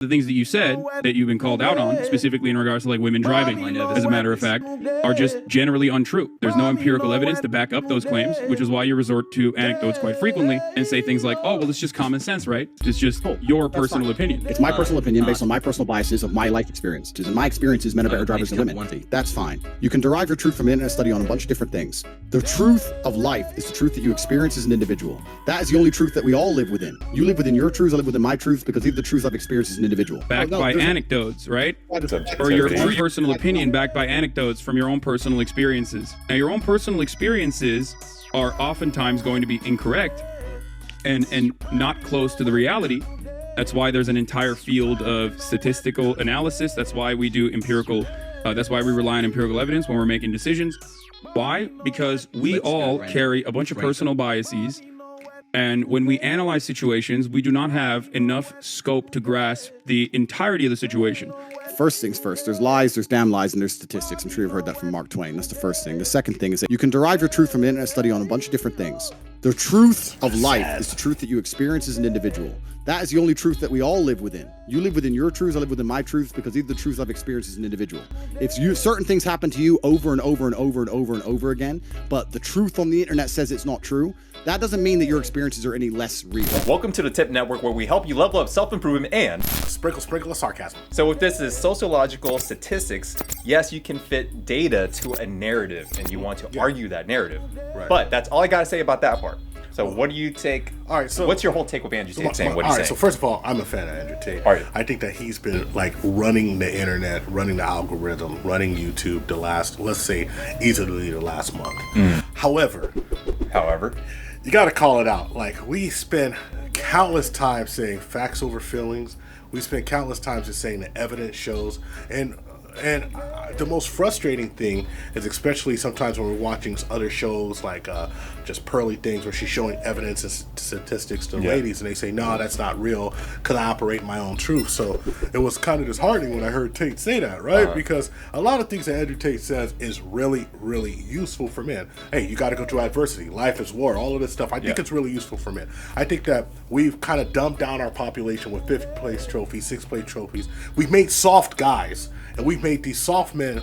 The things that you said that you've been called out on, specifically in regards to like women driving, as a matter of fact, are just generally untrue. There's no empirical evidence to back up those claims, which is why you resort to anecdotes quite frequently and say things like, oh, well, it's just common sense, right? It's just your personal opinion. It's my personal opinion based on my personal biases of my life experiences. And my experiences, men are better drivers than women. That's fine. You can derive your truth from an internet study on a bunch of different things. The truth of life is the truth that you experience as an individual. That is the only truth that we all live within. You live within your truths, I live within my truths, because these are the truths I've experienced as an individual. Backed by anecdotes, right? Or your own personal opinion backed by anecdotes from your own personal experiences. Now, your own personal experiences are oftentimes going to be incorrect and not close to the reality. That's why there's an entire field of statistical analysis. That's why we do empirical, that's why we rely on empirical evidence when we're making decisions. Why? Because we all carry a bunch of personal biases. And when we analyze situations, we do not have enough scope to grasp the entirety of the situation. First things first, there's lies, there's damn lies, and there's statistics. I'm sure you've heard that from Mark Twain. That's the first thing. The second thing is that you can derive your truth from an internet study on a bunch of different things. The truth of life is the truth that you experience as an individual. That is the only truth that we all live within. You live within your truths, I live within my truths, because these are the truths I've experienced as an individual. If certain things happen to you over and over and over and over and over again, but the truth on the internet says it's not true, that doesn't mean that your experiences are any less real. Welcome to the TIP Network, where we help you level up self-improvement and sprinkle of sarcasm. So if this is sociological statistics, yes, you can fit data to a narrative and you want to argue that narrative. Right. But that's all I gotta say about that part. So what do you take? All right, so what's your whole take with Andrew Tate saying what he's saying? So first of all, I'm a fan of Andrew Tate. All right. I think that he's been like running the internet, running the algorithm, running YouTube the last, let's say, easily the last month. However, you got to call it out. Like, we spend countless time saying facts over feelings. We spend countless times just saying the evidence shows. And the most frustrating thing is, especially sometimes when we're watching other shows like just Pearly Things, where she's showing evidence and statistics to ladies, and they say, no, that's not real because I operate my own truth. So it was kind of disheartening when I heard Tate say that, right? Because a lot of things that Andrew Tate says is really, really useful for men. Hey, you got to go through adversity. Life is war. All of this stuff. I think it's really useful for men. I think that we've kind of dumbed down our population with 5th place trophies, 6th place trophies. We've made soft guys. And we've made these soft men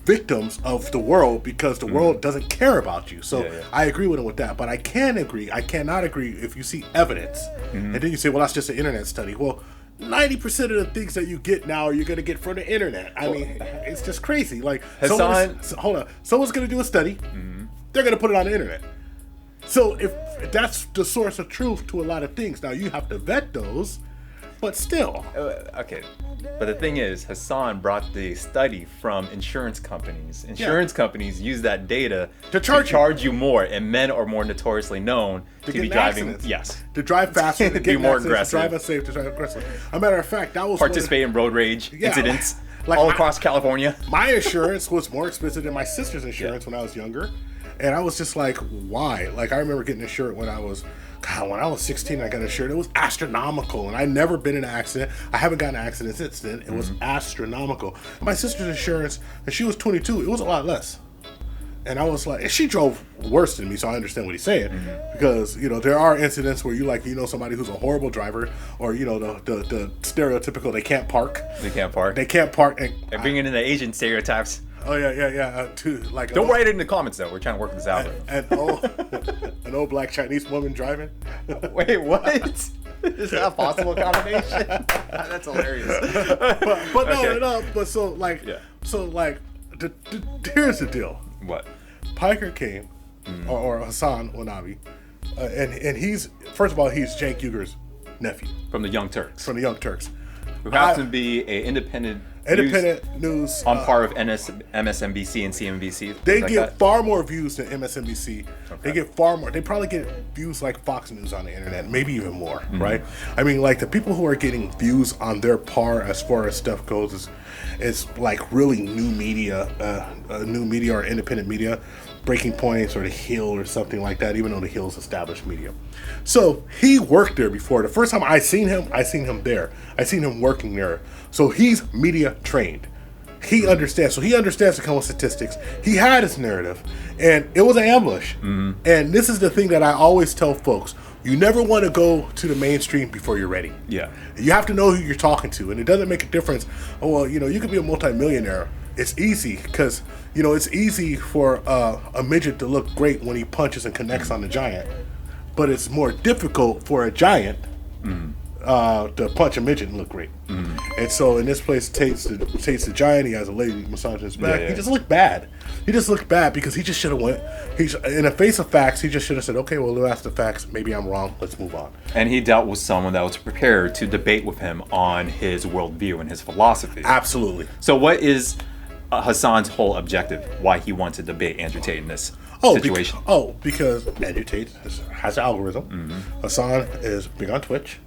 victims of the world because the world doesn't care about you. So I agree with him with that. But I cannot agree if you see evidence and then you say, well, that's just an internet study. Well, 90% of the things that you get now you're going to get from the internet. I mean, it's just crazy. Like, someone's going to do a study. They're going to put it on the internet. So if that's the source of truth to a lot of things, now you have to vet those. But still. Okay. But the thing is, Hasan brought the study from insurance companies. Insurance companies use that data to charge you more, and men are more notoriously known to be driving. Accidents. Yes. To drive faster, to be more aggressive. To drive unsafe, to drive aggressive. A matter of fact, that was participate in road rage incidents all across California. My insurance was more expensive than my sister's insurance when I was younger. And I was just like, why? Like, I remember getting insured when I was 16, I got insured. It was astronomical, and I'd never been in an accident. I haven't gotten in an accident since then. It was astronomical. My sister's insurance, and she was 22, it was a lot less. And I was like, and she drove worse than me, so I understand what he's saying. Because, you know, there are incidents where somebody who's a horrible driver, or, you know, the stereotypical, they can't park. And bringing in the Asian stereotypes. Oh yeah. Don't write it in the comments though. We're trying to work this out. An old black Chinese woman driving. Wait, what? Is that a possible combination? That's hilarious. But no. But here's the deal. What? Piker came, or Hasan Wanabi, and he's, first of all, he's Cenk Uyghur's nephew from the Young Turks. Who happens to be an independent news on par of MSNBC and CNBC. They get far more views than MSNBC. Okay. They get far more. They probably get views like Fox News on the internet, maybe even more, right? I mean, like, the people who are getting views on their par as far as stuff goes is like really new media or independent media, Breaking Points or The Hill or something like that, even though The Hill's established media. So he worked there before. The first time I seen him there. I seen him working there. So he's media trained. He understands. So he understands to come with statistics. He had his narrative, and it was an ambush. And this is the thing that I always tell folks. You never want to go to the mainstream before you're ready. Yeah. You have to know who you're talking to, and it doesn't make a difference. Oh, well, you could be a multimillionaire. It's easy because, it's easy for a midget to look great when he punches and connects on the giant. But it's more difficult for a giant to punch a midget and look great. And so in this place, Tate's the giant. He has a lady massaging his back. He just looked bad. He just looked bad because he just should have went. He's in the face of facts. He just should have said, "Okay, well, that's the facts. Maybe I'm wrong. Let's move on." And he dealt with someone that was prepared to debate with him on his worldview and his philosophy. Absolutely. So, what is Hasan's whole objective? Why he wants to debate Andrew Tate in this situation? Because Andrew Tate has an algorithm. Hasan is big on Twitch.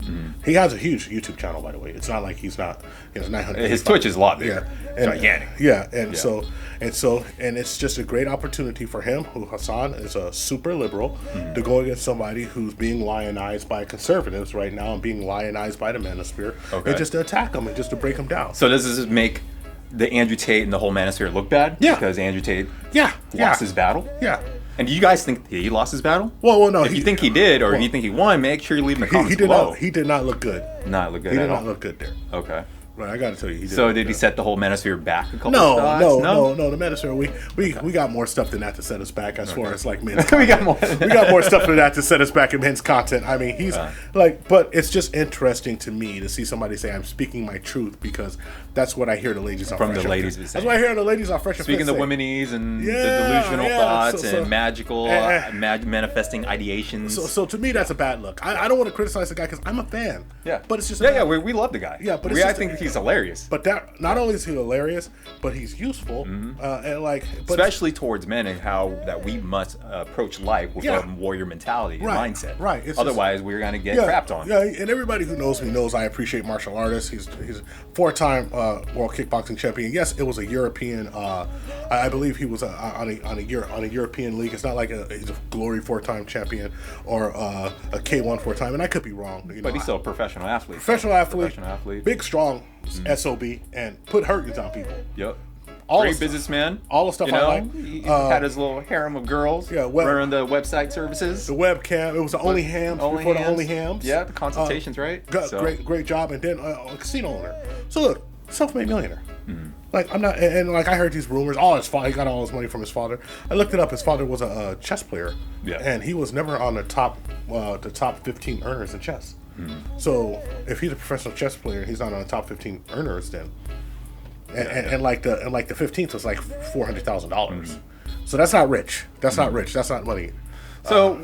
He has a huge YouTube channel, by the way. It's not like he's not. 900. His Twitch is a lot bigger. Gigantic. Yeah, so it's just a great opportunity for him, who Hasan is a super liberal, to go against somebody who's being lionized by conservatives right now and being lionized by the manosphere, and just to attack him and just to break him down. So does this make the Andrew Tate and the whole manosphere look bad? Yeah. Because Andrew Tate lost his battle? Yeah. And do you guys think he lost his battle? Well, no. If you think he did, or if you think he won, make sure you leave in the comments below. He did not look good. Not look good He at did all? not look good there. Okay. Right, I got to tell you. So did he set the whole manosphere back a couple No. spots? The manosphere. We got more stuff than that to set us back as far as like men's. We got more. We got more stuff than that to set us back in men's content. I mean, he's but it's just interesting to me to see somebody say, "I'm speaking my truth," because that's what I hear the ladies on From Fresh the ladies. That's what I hear the ladies on Fresh. Speaking the womenese and the delusional thoughts and magical manifesting ideations. So to me, that's a bad look. I don't want to criticize the guy because I'm a fan. Yeah, but it's just we love the guy. Yeah, but I think he's hilarious. But that not only is he hilarious, but he's useful, especially towards men, and how that we must approach life with a warrior mentality and mindset. Right. Otherwise, we're gonna get crapped on. Yeah, and everybody who knows me knows I appreciate martial artists. He's a 4-time world kickboxing champion. Yes, it was a European. I believe he was on a European league. It's not like he's a Glory 4-time champion or a K1 4-time, and I could be wrong. But he's still a professional athlete. Professional athlete. Big, strong. SOB and put hurtings on people. Yep. Great businessman. All the stuff I like. He had his little harem of girls. Running the website services. The webcam. It was the only hams before the only hams. Yeah, the consultations, right? Great job, and then a casino owner. So look, self-made millionaire. Like I'm not, and like I heard these rumors. His father, he got all his money from his father. I looked it up. His father was a chess player. Yeah. And he was never on the top 15 earners in chess. So if he's a professional chess player, he's not on the top 15 earners then. And like the 15th was like $400,000. So that's not rich. That's not rich. That's not money. So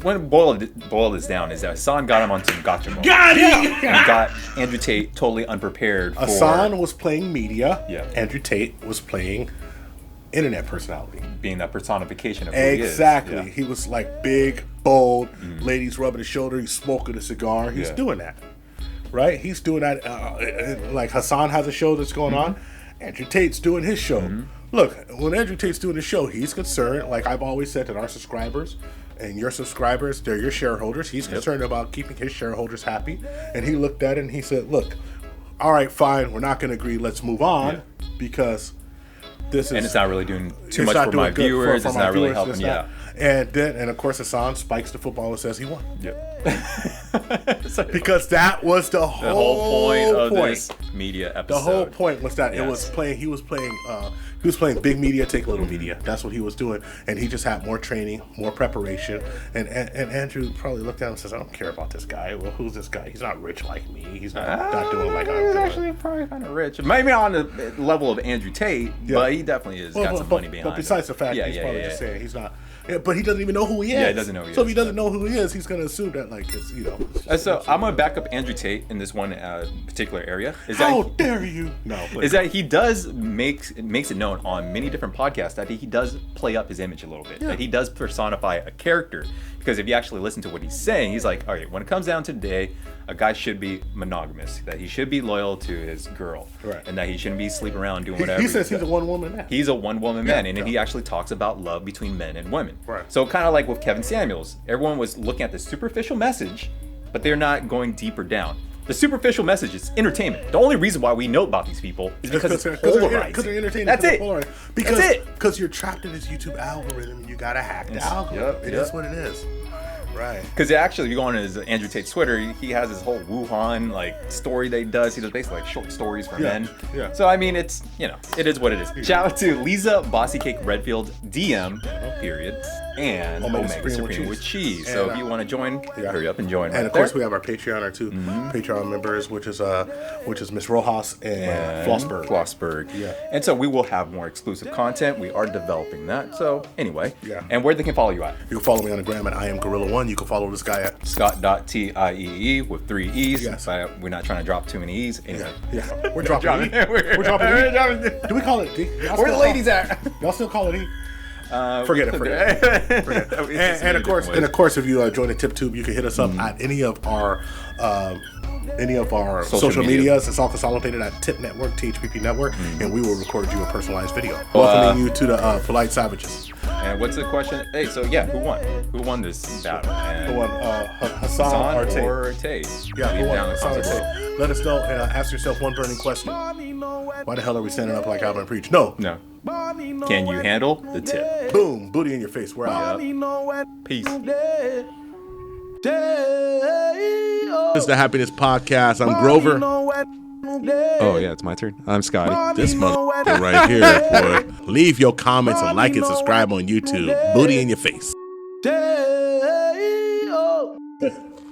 when boil this down is that Hasan got him on some gotcha mode. Got him! And got Andrew Tate totally unprepared for... Hasan was playing media. Yeah. Andrew Tate was playing internet personality. Being that personification of who he is. Exactly. He was like big, bold, ladies rubbing his shoulder, he's smoking a cigar. He's doing that. Right? He's doing that. Like Hasan has a show that's going on. Andrew Tate's doing his show. Look, when Andrew Tate's doing his show, he's concerned, like I've always said, that our subscribers and your subscribers, they're your shareholders. He's concerned about keeping his shareholders happy. And he looked at it and he said, look, all right, fine, we're not going to agree. Let's move on because this is... And it's not really doing too much for my viewers. It's not really helping. And of course, Hasan spikes the football and says he won. Yep. Because that was the whole point of this media episode. The whole point was that it was playing. He was playing big media, take little media. That's what he was doing, and he just had more training, more preparation. And Andrew probably looked down and says, "I don't care about this guy. Well, who's this guy? He's not rich like me. He's not doing like I'm doing." He's actually probably kind of rich. Maybe on the level of Andrew Tate, but he definitely is got some money behind him. But besides the fact, he's probably just saying he's not. Yeah, but he doesn't even know who he is. Yeah, he doesn't know who he is. So if he doesn't know who he is, he's going to assume that, like, it's, So I'm going to back up Andrew Tate in this one particular area. How dare you? No. Is that he does makes it known on many different podcasts that he does play up his image a little bit. That he does personify a character. Because if you actually listen to what he's saying, he's like, all right, when it comes down to today, a guy should be monogamous. That he should be loyal to his girl. Right. And that he shouldn't be sleeping around doing whatever. He says he's a one-woman man. He's a one-woman man. And he actually talks about love between men and women. Right. So kind of like with Kevin Samuels, everyone was looking at the superficial message, but they're not going deeper down. The superficial message is entertainment. The only reason why we know about these people is because it's polarizing. Because they're entertaining. That's it. Because you're trapped in this YouTube algorithm and you gotta hack the algorithm. It is what it is. Right. Because actually, if you go on his Andrew Tate's Twitter, he has his whole Wuhan like story that he does. He does basically like short stories for men. Yeah. So I mean, it's it is what it is. Shout out to Lisa Bossy Cake Redfield DM period and Omega Supreme with cheese. And, so if you want to join, hurry up and join. And of course, we have our Patreon too. Patreon members, which is Miss Rojas and Flossberg. Yeah. And so we will have more exclusive content. We are developing that. So anyway. Yeah. And where they can follow you at? You can follow me on the gram at I am Gorilla1. You can follow this guy at ScottT with 3 E's. Yes. We're not trying to drop too many E's. Anyway. Yeah. We're dropping E. We're dropping E. Do we call it D? Where the ladies at? Y'all still call it E? Forget it. And of course, if you join the TipTube, you can hit us up at any of our social medias. It's all consolidated at Tip Network, THPP Network, and we will record you a personalized video. Welcoming you to the Polite Savages. And what's the question? Hey, so yeah, who won? Who won this battle? And who won? Hasan or Tate? Yeah, who won? Hasan or Tate? Let us know and ask yourself one burning question. Why the hell are we standing up like Alvin Preach? No. Can you handle the tip? Boom. Booty in your face. We're out. Peace. This is the Happiness Podcast. I'm Grover. Oh, yeah, it's my turn. I'm Scotty. This motherfucker right here, boy. Leave your comments and like and subscribe on YouTube. Booty in your face.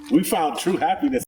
We found true happiness.